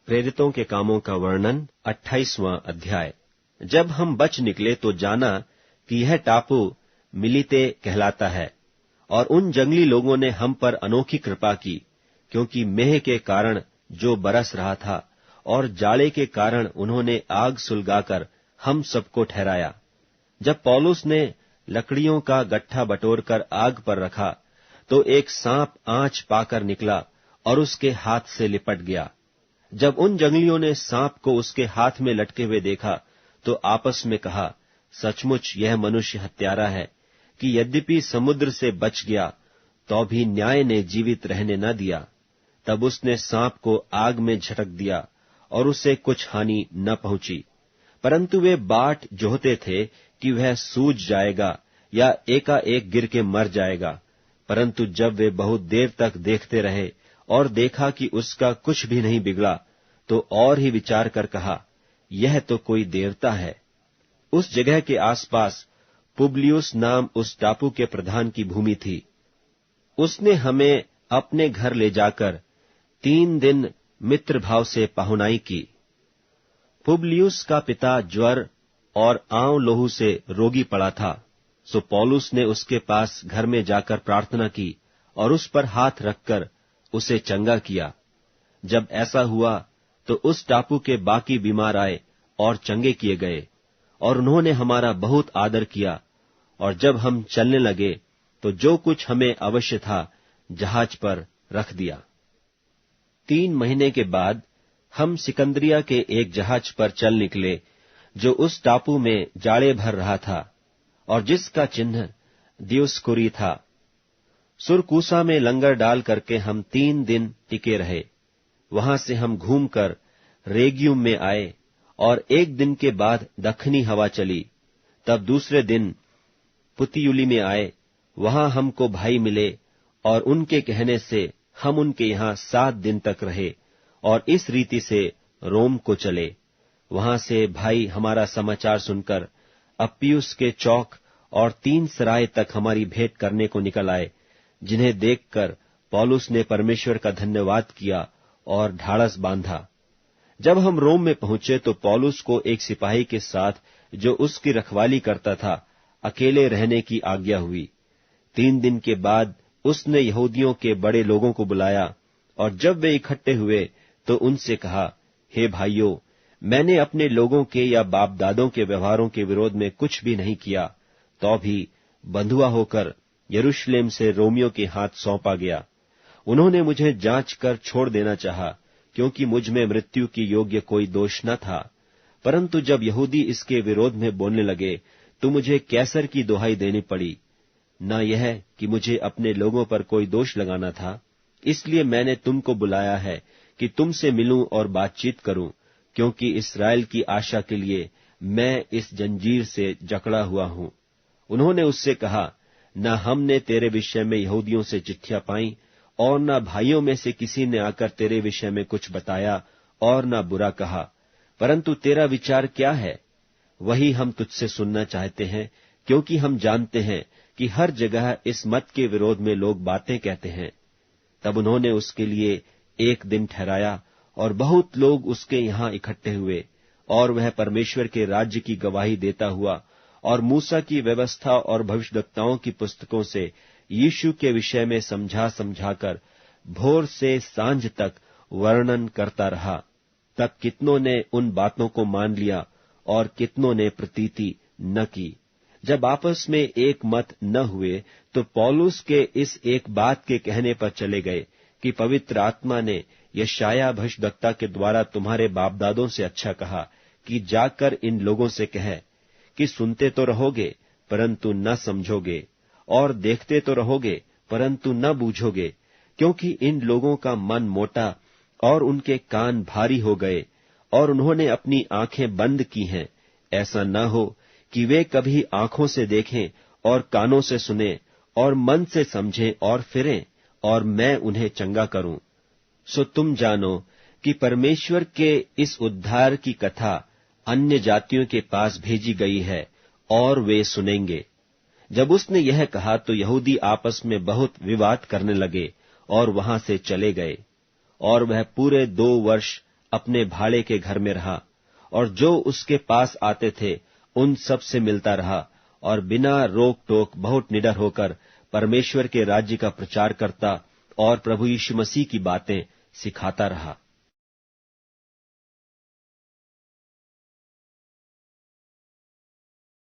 प्रेरितों के कामों का वर्णन 28वां अध्याय। जब हम बच निकले तो जाना कि यह टापू मिलीते कहलाता है, और उन जंगली लोगों ने हम पर अनोखी कृपा की, क्योंकि मेह के कारण जो बरस रहा था और जाड़े के कारण उन्होंने आग सुलगाकर हम सबको ठहराया। जब पौलुस ने लकड़ियों का गट्ठा बटोरकर आग पर रखा तो एक सांप आंच पाकर निकला और उसके हाथ से लिपट गया। जब उन जंगलियों ने सांप को उसके हाथ में लटके हुए देखा तो आपस में कहा, सचमुच यह मनुष्य हत्यारा है कि यद्यपि समुद्र से बच गया तो भी न्याय ने जीवित रहने न दिया। तब उसने सांप को आग में झटक दिया और उसे कुछ हानि न पहुंची, परंतु वे बाट जोहते थे कि वह सूज जाएगा या एकाएक गिर के मर जाएगा। परंतु जब वे बहुत देर तक देखते रहे और देखा कि उसका कुछ भी नहीं बिगड़ा, तो और ही विचार कर कहा, यह तो कोई देवता है। उस जगह के आसपास पुबलियुस नाम उस टापू के प्रधान की भूमि थी। उसने हमें अपने घर ले जाकर 3 दिन मित्र भाव से पहुनाई की। पुबलियुस का पिता ज्वर और आंव लोहू से रोगी पड़ा था, सो पौलुस ने उसके पास घर में जाकर प्रार्थना की और उस पर हाथ रखकर उसे चंगा किया। जब ऐसा हुआ तो उस टापू के बाकी बीमार आए और चंगे किए गए, और उन्होंने हमारा बहुत आदर किया। और जब हम चलने लगे तो जो कुछ हमें अवश्य था जहाज पर रख दिया। 3 महीने के बाद हम सिकंदरिया के एक जहाज पर चल निकले, जो उस टापू में जाड़े भर रहा था और जिसका चिन्ह दियोस्कुरी था। सुरकूसा में लंगर डाल करके हम 3 दिन टिके रहे। वहां से हम घूमकर रेगियुम में आए और 1 दिन के बाद दक्षिणी हवा चली। तब दूसरे दिन पुतियुली में आए। वहां हमको भाई मिले और उनके कहने से हम उनके यहाँ 7 दिन तक रहे और इस रीति से रोम को चले। वहां से भाई हमारा समाचार सुनकर अप्पियुस के चौक और 3 सराय तक हमारी भेंट करने को निकल आए, जिन्हें देखकर पौलुस ने परमेश्वर का धन्यवाद किया और ढाढ़स बांधा। जब हम रोम में पहुंचे तो पौलुस को एक सिपाही के साथ जो उसकी रखवाली करता था अकेले रहने की आज्ञा हुई। 3 दिन के बाद उसने यहूदियों के बड़े लोगों को बुलाया, और जब वे इकट्ठे हुए तो उनसे कहा, हे भाइयों, मैंने अपने लोगों के या बाप दादों के व्यवहारों के विरोध में कुछ भी नहीं किया, तो भी बंधुआ होकर यरूशलेम से रोमियों के हाथ सौंपा गया। उन्होंने मुझे जांच कर छोड़ देना चाहा, क्योंकि मुझ में मृत्यु की योग्य कोई दोष न था। परंतु जब यहूदी इसके विरोध में बोलने लगे तो मुझे कैसर की दुहाई देनी पड़ी। न यह कि मुझे अपने लोगों पर कोई दोष लगाना था, इसलिए मैंने तुमको बुलाया है कि तुमसे मिलूं और बातचीत करूं, क्योंकि इस्राएल की आशा के लिए मैं इस जंजीर से जकड़ा हुआ हूं। उन्होंने उससे कहा, न हमने तेरे विषय में यहूदियों से चिट्ठियां पाई और न भाइयों में से किसी ने आकर तेरे विषय में कुछ बताया और न बुरा कहा, परंतु तेरा विचार क्या है, वही हम तुझसे सुनना चाहते हैं, क्योंकि हम जानते हैं कि हर जगह इस मत के विरोध में लोग बातें कहते हैं। तब उन्होंने उसके लिए 1 दिन ठहराया और बहुत लोग उसके यहाँ इकट्ठे हुए, और वह परमेश्वर के राज्य की गवाही देता हुआ और मूसा की व्यवस्था और भविष्यद्वक्ताओं की पुस्तकों से यीशु के विषय में समझाकर भोर से सांझ तक वर्णन करता रहा। तब कितनों ने उन बातों को मान लिया और कितनों ने प्रतीति न की। जब आपस में एक मत न हुए तो पौलुस के इस एक बात के कहने पर चले गए कि पवित्र आत्मा ने यशायाह भविष्यद्वक्ता के द्वारा तुम्हारे बापदादों से अच्छा कहा कि जाकर इन लोगों से कह कि सुनते तो रहोगे परंतु न समझोगे, और देखते तो रहोगे परंतु न बूझोगे, क्योंकि इन लोगों का मन मोटा और उनके कान भारी हो गए और उन्होंने अपनी आंखें बंद की हैं। ऐसा न हो कि वे कभी आंखों से देखें और कानों से सुनें और मन से समझें और फिरें और मैं उन्हें चंगा करूं। सो तुम जानो कि परमेश्वर के इस उद्धार की कथा अन्य जातियों के पास भेजी गई है और वे सुनेंगे। जब उसने यह कहा तो यहूदी आपस में बहुत विवाद करने लगे और वहां से चले गए, और वह पूरे 2 वर्ष अपने भाड़े के घर में रहा और जो उसके पास आते थे उन सब से मिलता रहा और बिना रोक टोक बहुत निडर होकर परमेश्वर के राज्य का प्रचार करता और प्रभु यीशु मसीह की बातें सिखाता रहा।